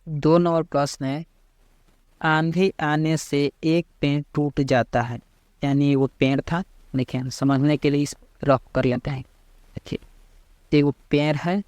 दो नंबर प्रश्न है, आंधी आने से एक पेड़ टूट जाता है। यानी वो पेड़ था, देखिए समझने के लिए इस रफ कर लेते हैं। देखिए ये वो पेड़ है,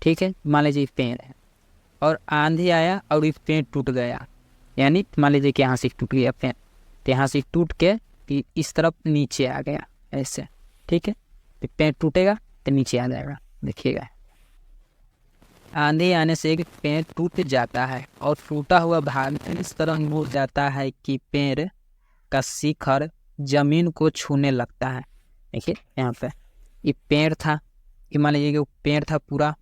ठीक है, मान लीजिए पेड़ है और आंधी आया और ये पेड़ टूट गया। यानी मान लीजिए कि यहाँ से टूट गया पेड़, तो यहाँ से टूट के इस तरफ नीचे आ गया ऐसे, ठीक है। तो पेड़ टूटेगा तो नीचे आ जाएगा। देखिएगा, आंधी आने से एक पेड़ टूट जाता है और टूटा हुआ भाग इस तरह मुड़ जाता है कि पेड़ का शिखर जमीन को छूने लगता है। देखिए यहाँ पे ये पेड़ था, ये मान लीजिए कि वो पेड़ था पूरा,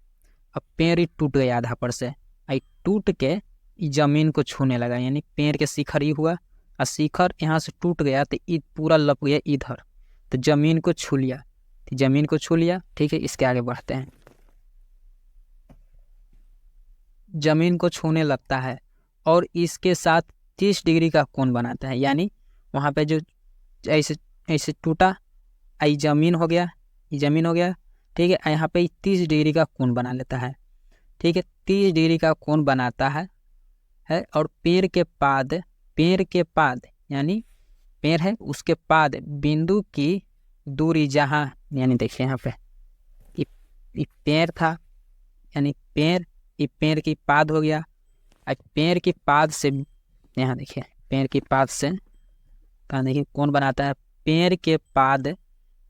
अब पेड़ ही टूट गया आधा पर से, आई टूट के ये जमीन को छूने लगा। यानी पेड़ के शिखर ही हुआ और शिखर यहाँ से टूट गया तो ये पूरा लप गया इधर, तो जमीन को छू लिया। तो जमीन को छू लिया, ठीक है। इसके आगे बढ़ते हैं। जमीन को छूने लगता है और इसके साथ 30 डिग्री का कोण बनाता है। यानी वहाँ पे जो ऐसे ऐसे टूटा, आई जमीन हो गया, ये जमीन हो गया, ठीक है। यहाँ पे 30 डिग्री का कोण बना लेता है, ठीक है। 30 डिग्री का कोण बनाता है और पेड़ के पाद यानी पेड़ है उसके पाद बिंदु की दूरी जहाँ, यानी देखिए यहाँ पे ये पेड़ था, यानी पेड़, ये पेड़ की पाद हो गया। अब पेड़ की पाद से यहाँ देखिए, पेड़ की पाद से कहाँ देखिए कौन बनाता है, पेड़ के पाद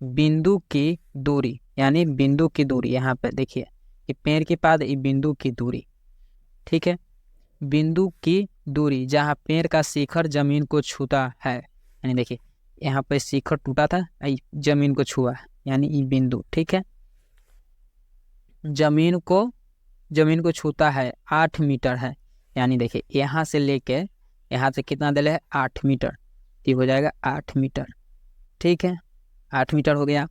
बिंदु की दूरी, यानी बिंदु की दूरी यहाँ पे देखिए, ये पेड़ की पाद, ये बिंदु की दूरी, ठीक है। बिंदु की दूरी जहाँ पेड़ का शिखर जमीन को छूता है, यानी देखिए यहाँ पे शिखर टूटा था, जमीन को छुआ, यानी ये बिंदु, ठीक है। जमीन को छूता है 8 मीटर है। यानी देखिए यहाँ से लेके यहाँ से कितना दिले है, 8 मीटर, ये हो जाएगा 8 मीटर, ठीक है। 8 मीटर हो गया,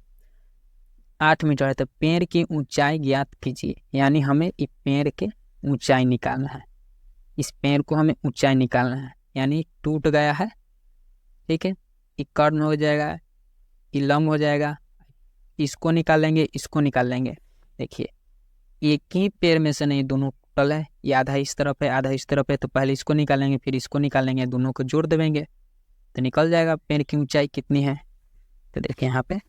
8 मीटर है तो पेड़ की ऊंचाई ज्ञात कीजिए। यानी हमें इस पेड़ के ऊंचाई निकालना है, इस पेड़ को हमें ऊंचाई निकालना है। यानी टूट गया है, ठीक है, ये कर्ण हो जाएगा, ये लंब हो जाएगा, इसको निकाल लेंगे, इसको निकाल लेंगे। देखिए एक ही पेड़ में से नहीं, दोनों टल है, ये आधा इस तरफ है आधा इस तरफ है, तो पहले इसको निकालेंगे फिर इसको निकालेंगे, दोनों को जोड़ देंगे तो निकल जाएगा पेड़ की ऊंचाई कितनी है। तो देखिए यहाँ पे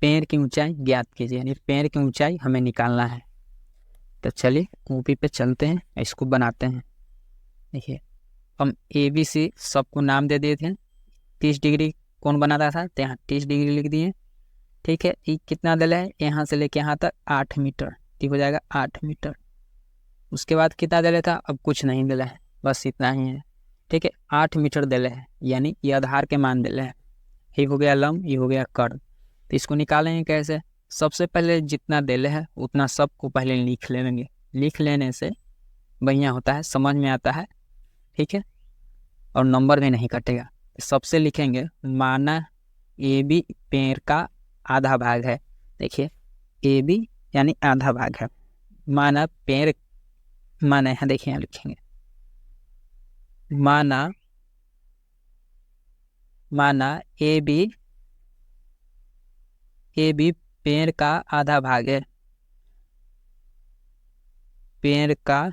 पेड़ की ऊंचाई ज्ञात कीजिए, यानी पेड़ की ऊंचाई हमें निकालना है। तो चलिए कॉपी पे चलते हैं, इसको बनाते हैं। देखिए हम ABC सबको नाम दे दिए थे, 30 डिग्री कौन बना रहा था तो यहाँ 30 डिग्री लिख दिए, ठीक है। ये कितना दिला है, यहाँ से लेके यहाँ तक 8 मीटर, ठीक हो जाएगा 8 मीटर। उसके बाद कितना दिला था, अब कुछ नहीं दिला है, बस इतना ही है, ठीक है। 8 मीटर दिले है, यानी ये आधार के मान दिले है। ये हो गया लंब, ये हो गया कर्ण। तो इसको निकालेंगे कैसे, सबसे पहले जितना दिले है उतना सबको पहले लिख लेंगे, लिख लेने से बढ़िया होता है, समझ में आता है, ठीक है, और नंबर भी नहीं कटेगा। सबसे लिखेंगे माना AB पेड़ का आधा भाग है। देखिए AB यानी आधा भाग है, माना पेड़, माना यहाँ देखिए यहाँ लिखेंगे, माना AB पेड़ का आधा भाग है, पेड़ का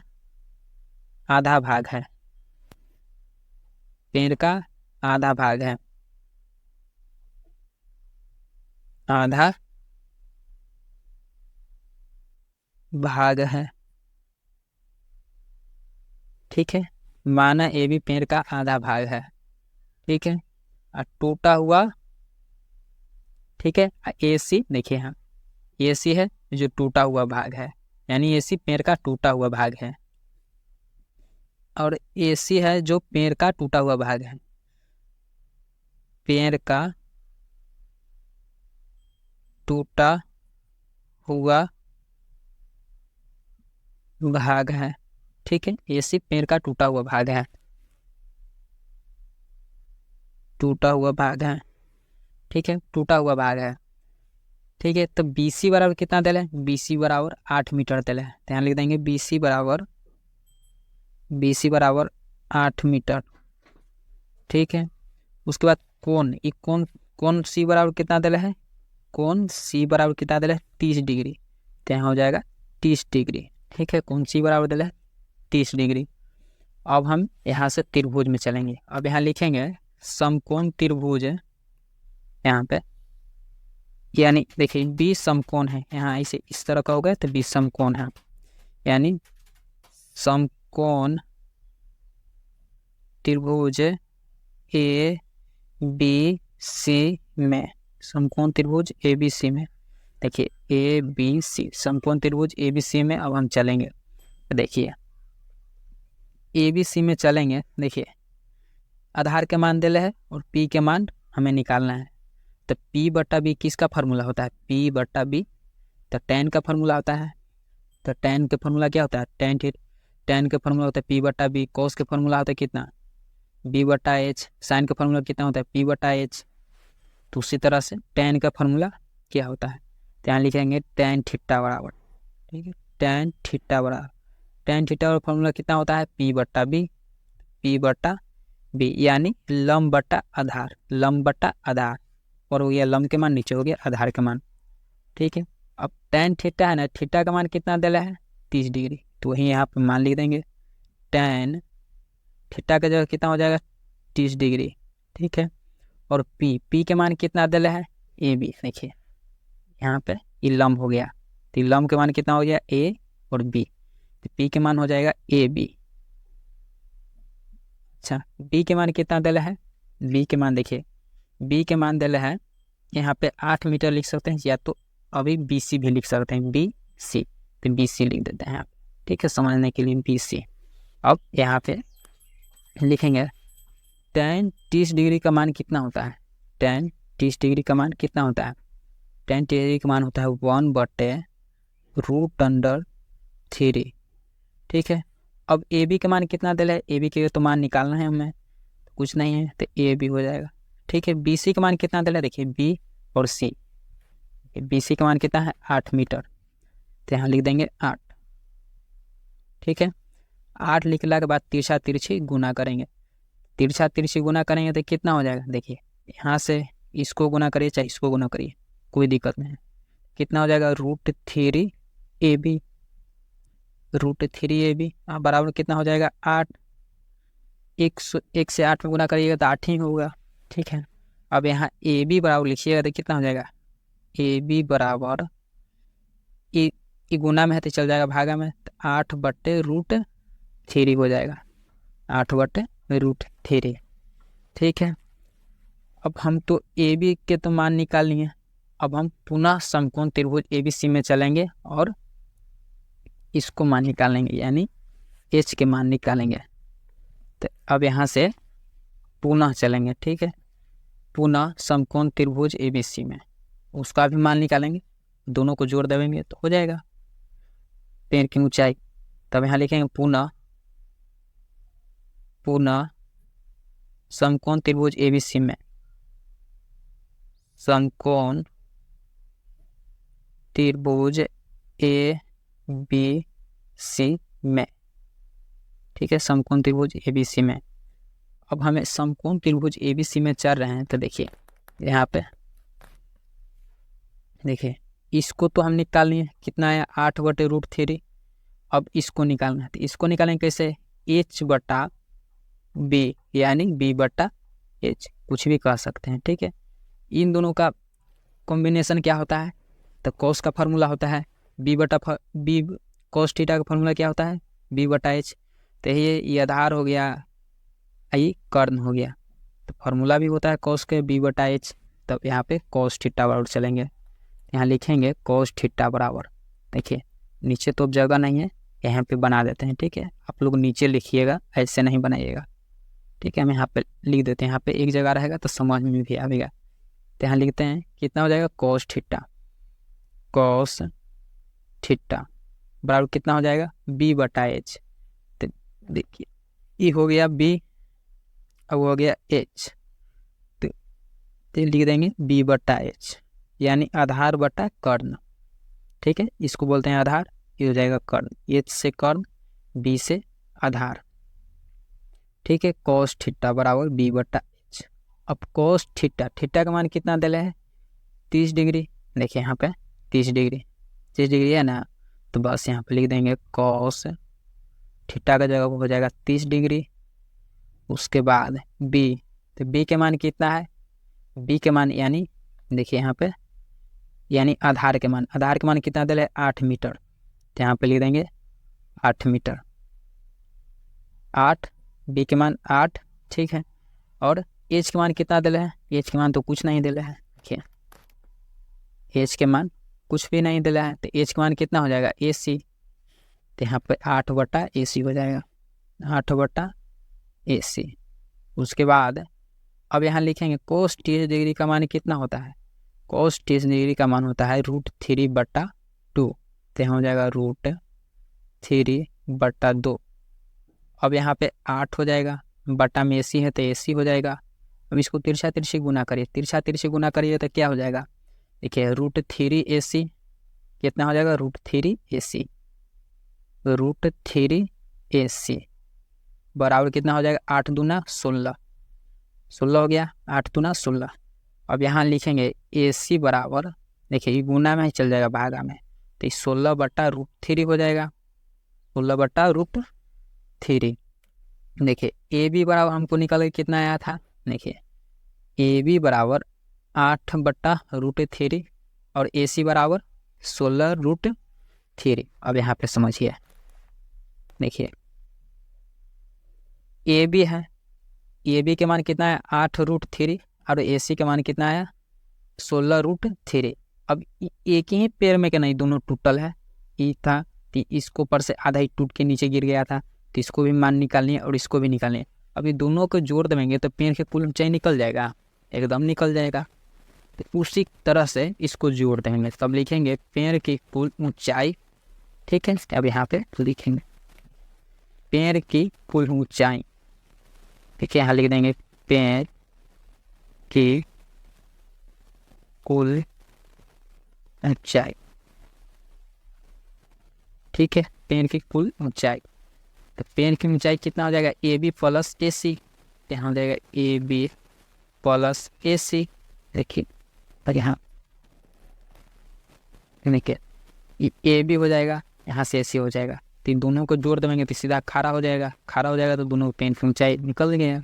आधा भाग है, पेड़ का आधा भाग है, आधा भाग है, ठीक है। माना AB पेड़ का आधा भाग है, ठीक है, और टूटा हुआ, ठीक है। AC देखिए यहाँ AC है जो टूटा हुआ भाग है, यानी AC पेड़ का टूटा हुआ भाग है, और AC है जो पेड़ का टूटा हुआ भाग है, पेड़ का टूटा हुआ भाग है, ठीक है। AC पेड़ का टूटा हुआ भाग है, टूटा हुआ भाग है, ठीक है, टूटा हुआ भाग है, ठीक है। तो BC बराबर कितना दिले, BC बराबर 8 मीटर दिले, ध्यान लिख देंगे BC बराबर 8 मीटर, ठीक है। उसके बाद कोण, ये कोण C बराबर कितना दिले है, कोण C बराबर कितना दिले है 30 डिग्री, तो यहाँ हो जाएगा 30 डिग्री, ठीक है। कोण C बराबर दिले है 30 डिग्री। अब हम यहाँ से त्रिभुज में चलेंगे। अब यहाँ लिखेंगे समकोण त्रिभुज यहाँ पे, यानी देखिए 20 समकोण है, यहाँ इसे इस तरह का होगा तो 20 समकोण है, यानी समकोण त्रिभुज ए बी सी में, समकोण त्रिभुज ए बी सी में, देखिए ए बी सी समकोण त्रिभुज ए बी सी में। अब हम चलेंगे, देखिए ए बी सी में चलेंगे, देखिए आधार के मान दिले है और पी के मान हमें निकालना है। तो पी बटा बी किसका फार्मूला होता है, पी बटा बी, तो टेन का फार्मूला होता है। तो टेन के फार्मूला क्या होता है, टेन के फार्मूला होता है पी बटा बी। कोस के फार्मूला होता है कितना, बी बटा एच। साइन का फार्मूला कितना होता है, पी बटा एच। तो उसी तरह से टेन का फार्मूला क्या होता है, तो यहाँ लिखेंगे टेन थीटा बराबर, ठीक है, टेन थीटा बराबर, टेन थीटा का फार्मूला कितना होता है, पी बटा बी, पी बटा बी यानी लंब बटा आधार, लंब बटा आधार, और हो गया लंब के मान, नीचे हो गया आधार के मान, ठीक है। अब टेन थीटा है ना, थीटा का मान कितना दिला है, 30 डिग्री, तो वहीं यहाँ पे मान लिख देंगे, टेन थीटा का जगह कितना हो जाएगा 30 डिग्री, ठीक है। और पी के मान कितना दिला है, ए बी, देखिए यहाँ पे ये लंब हो गया, तो लंब के मान कितना हो गया, ए और बी, तो पी के मान हो जाएगा ए बी। अच्छा, बी के मान कितना दिला है, बी के मान देखिए, बी के मान दिला है यहाँ पे 8 मीटर लिख सकते हैं, या तो अभी बी सी भी लिख सकते हैं, बी सी, तो बी सी लिख देते हैं यहाँ पे, ठीक है, समझने के लिए बी सी। अब यहाँ पे लिखेंगे टेन 30 डिग्री का मान कितना होता है, टेन 30 डिग्री का मान कितना होता है, टेन 30 डिग्री का मान होता है 1/√3, ठीक है। अब ए बी का मान कितना दिला है, ए बी के तो मान निकालना है हमें, तो कुछ नहीं है, तो ए बी हो जाएगा, ठीक है। बी सी का मान कितना दिला है, देखिए बी और सी, बी सी का मान कितना है 8 मीटर, तो यहाँ लिख देंगे 8, ठीक है। 8 लिखने के बाद तिरछा तिरछी गुना करेंगे, तिरछा तिरछी गुना करेंगे तो कितना हो जाएगा, देखिए यहाँ से इसको गुना करिए चाहे इसको गुना करिए, कोई दिक्कत नहीं है, कितना हो जाएगा √3 ए बी, √3 ए बी बराबर कितना हो जाएगा 8, 1 से 8 में गुना करिएगा तो 8 ही होगा, ठीक है। अब यहाँ ए बी बराबर लिखिएगा तो कितना हो जाएगा, ए बी बराबर ये गुना में है तो चल जाएगा भागा में, तो 8/√3 हो जाएगा, 8/√3, ठीक है। अब हम तो ए बी के तो मान निकाल लिए, अब हम पुनः समकोण त्रिभुज ए बी सी में चलेंगे और इसको मान निकालेंगे, यानी एच के मान निकालेंगे। तो अब यहाँ से पुनः चलेंगे, ठीक है, पुनः समकोण त्रिभुज ए बी सी में उसका भी मान निकालेंगे, दोनों को जोड़ देंगे तो हो जाएगा पेड़ की ऊंचाई। तब यहाँ लिखेंगे पुनः समकोण त्रिभुज ए बी सी में, समकोण त्रिभुज ए बी सी में, ठीक है, समकोण त्रिभुज ए बी सी में। अब हमें समकोण त्रिभुज ए बी सी में चल रहे हैं, तो देखिए यहाँ पे देखिए इसको तो हम निकाल लिए, कितना है 8/√3। अब इसको निकालना है, तो इसको निकालेंगे कैसे, एच बटा बी, यानी बी बटा एच, कुछ भी कह सकते हैं, ठीक है। इन दोनों का कॉम्बिनेशन क्या होता है, तो कॉस का फार्मूला होता है बी कॉस थीटा का फार्मूला क्या होता है, बी बटा एच। तो ये आधार हो गया, ये कर्ण हो गया, तो फार्मूला भी होता है कॉस के बी बटा एच। तब यहाँ पे कॉस थीटा बराबर चलेंगे, यहाँ लिखेंगे कॉस थीटा बराबर, देखिए नीचे तो अब जगह नहीं है, यहाँ पे बना देते हैं, ठीक है। आप लोग नीचे लिखिएगा, ऐसे नहीं बनाइएगा, ठीक है। हम यहाँ पे लिख देते हैं, यहाँ पे एक जगह रहेगा तो समझ में भी आएगा। तो यहाँ लिखते हैं कितना हो जाएगा, कॉस थीटा बराबर कितना हो जाएगा, बी बटा एच। तो देखिए ये हो गया बी, अब हो गया एच, तो लिख देंगे बी बटा एच, यानी आधार बटा कर्ण, ठीक है, इसको बोलते हैं आधार, ये हो जाएगा कर्ण, एच से कर्ण, बी से आधार, ठीक है। कॉस थीटा बराबर बी बटा एच। अब कॉस थीटा का मान कितना दिला है, 30 डिग्री, देखिए यहाँ पे 30 डिग्री है ना, तो बस यहाँ पे लिख देंगे कॉस थीटा का जगह हो जाएगा 30 डिग्री। उसके बाद बी, तो बी के मान कितना है, बी के मान यानी देखिए यहाँ पे यानी आधार के मान कितना दिया है 8 मीटर, तो यहाँ पे लिख देंगे 8 मीटर, 8, बी के मान 8, ठीक है। और एच के मान कितना दिया है, एच के मान तो कुछ नहीं दिया है, देखिए एच के मान कुछ भी नहीं दिया है, तो एच के मान कितना हो जाएगा ए सी, तो यहाँ पे 8/AC हो जाएगा, 8/AC। उसके बाद अब यहाँ लिखेंगे cos 30 डिग्री का मान कितना होता है, cos 30 डिग्री का मान होता है √3/2, तो यहाँ हो जाएगा √3/2। अब यहाँ पे 8 हो जाएगा, बटा में AC है तो AC हो जाएगा। अब इसको तिरछा तिरछी गुना करिए, तो क्या हो जाएगा, देखिए √3AC कितना हो जाएगा, √3AC बराबर कितना हो जाएगा 8 दूना 16 हो गया, 8 दूना 16। अब यहाँ लिखेंगे AC बराबर, देखिए ये गुना में ही चल जाएगा भागा में, तो 16/√3 हो जाएगा, 16/√3। देखिए AB बराबर हमको निकल के कितना आया था, देखिए AB बराबर 8/√3 और AC बराबर 16√3। अब यहाँ पे समझिए, देखिए AB है, AB के मान कितना है 8√3 और AC के मान कितना है 16√3। अब एक ही पेड़ में के नहीं, दोनों टूटल है, ई था तो इसको ऊपर से आधा ही टूट के नीचे गिर गया था, तो इसको भी मान निकालनी है और इसको भी निकालनी है। अब ये दोनों को जोड़ देंगे तो पेड़ की कुल ऊंचाई निकल जाएगा, एकदम निकल जाएगा। तो उसी तरह से इसको जोड़ देंगे, तब लिखेंगे पेड़ की कुल ऊंचाई, ठीक है। अब यहाँ पे लिखेंगे पेड़ की कुल ऊंचाई, ठीक है, यहाँ लिख देंगे पेड़ की कुल ऊंचाई, ठीक है, पेड़ की कुल ऊंचाई। तो पेड़ की ऊंचाई कितना हो जाएगा AB + AC, यहाँ हो जाएगा AB + AC, देखिए और यहाँ देखिए ये AB हो जाएगा, यहाँ से AC हो जाएगा, तो इन दोनों को जोड़ देंगे तो सीधा खड़ा हो जाएगा, तो दोनों पेड़ की ऊंचाई निकल गए,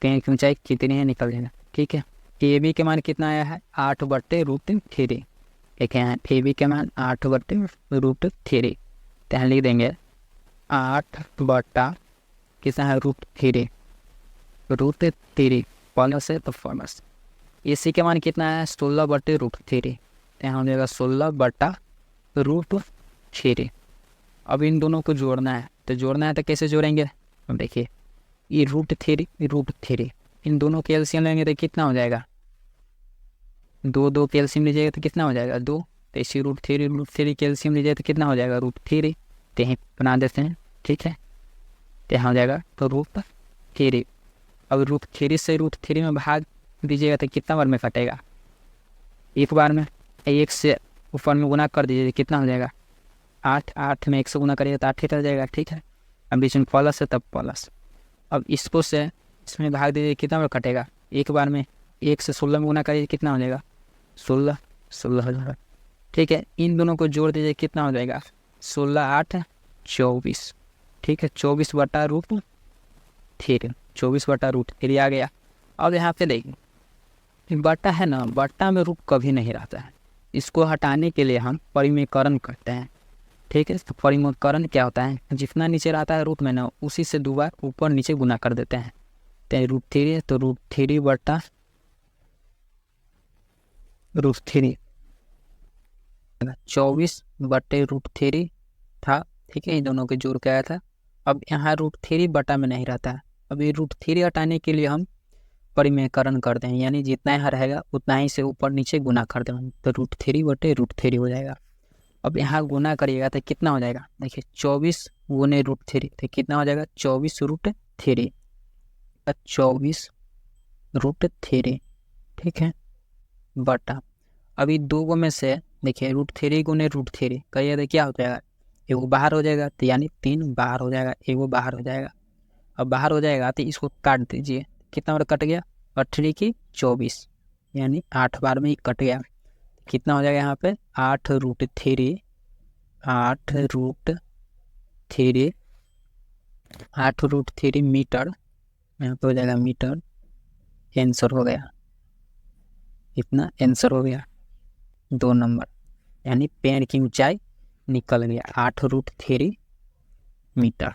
पेड़ की ऊंचाई कितनी है निकल जाएगा, ठीक है। AB के मान कितना आया है 8/√3, देखिए यहाँ AB के मान 8/√3, तो यहाँ लिख देंगे 8 कितना है √3 प्लस है तो फॉर्मस। AC के मान कितना है 16/√3, तो यहाँ हो जाएगा 16/√3। अब इन दोनों को जोड़ना है, तो कैसे जोड़ेंगे, अब देखिए ये √3 इन दोनों के एलसीएम लेंगे तो कितना हो जाएगा 2 के एलसीएम लीजिएगा तो कितना हो जाएगा 2, तो इसी √3 के एलसीएम लीजिएगा तो कितना हो जाएगा √3, तो यहीं बना देते हैं, ठीक है। तो यहाँ हो जाएगा तो √3। अब √3 से √3 में भाग दीजिएगा तो कितना बार में कटेगा, एक बार में, 1 से ऊपर में गुना कर दीजिए कितना हो जाएगा 8 में 1 से गुना करिएगा तो 8 ही रह जाएगा, ठीक है। अब बीच में प्लस है तब प्लस, अब इसको से इसमें भाग दीजिए कितना बार कटेगा, एक बार में, 1 से 16 में गुना करिए कितना हो जाएगा 16 हो जाएगा, ठीक है। इन दोनों को जोड़ दीजिए कितना हो जाएगा 16 8 24, ठीक है, 24/√3, 24/√3 आ गया। अब यहाँ पे देखिए बट्टा है ना, बट्टा में रूप कभी नहीं रहता है, इसको हटाने के लिए हम परिमेयकरण करते हैं, ठीक है। तो परिमेयकरण क्या होता है, जितना नीचे रहता है रूट में ना उसी से 2 बार ऊपर नीचे गुना कर देते हैं, तो √3 है तो √3 24/√3 था, ठीक है, इन दोनों के जोड़ के आया था। अब यहाँ √3 बटा में नहीं रहता है, अब ये √3 हटाने के लिए हम परिमेयकरण करते हैं, यानी जितना यहाँ रहेगा उतना ही से ऊपर नीचे गुना कर देंगे, तो √3/√3 हो जाएगा। अब यहाँ गुना करिएगा तो कितना हो जाएगा, देखिए 24 × √3 तो कितना हो जाएगा 24√3, 24√3, ठीक है, बटा अभी 2 में से देखिए √3 × √3 करिए तो क्या हो जाएगा, एगो बाहर हो जाएगा, तो यानी 3 बाहर हो जाएगा, एगो बाहर हो जाएगा। अब बाहर हो जाएगा तो इसको काट दीजिए, कितना बार कट गया 8 की 24, यानी 8 बार में ही कट गया, कितना हो जाएगा यहाँ पे 8√3 3 8√3 मीटर, यहाँ पे हो जाएगा मीटर। आंसर हो गया, इतना आंसर हो गया 2 नंबर, यानी पेड़ की ऊंचाई निकल गया 8√3 मीटर।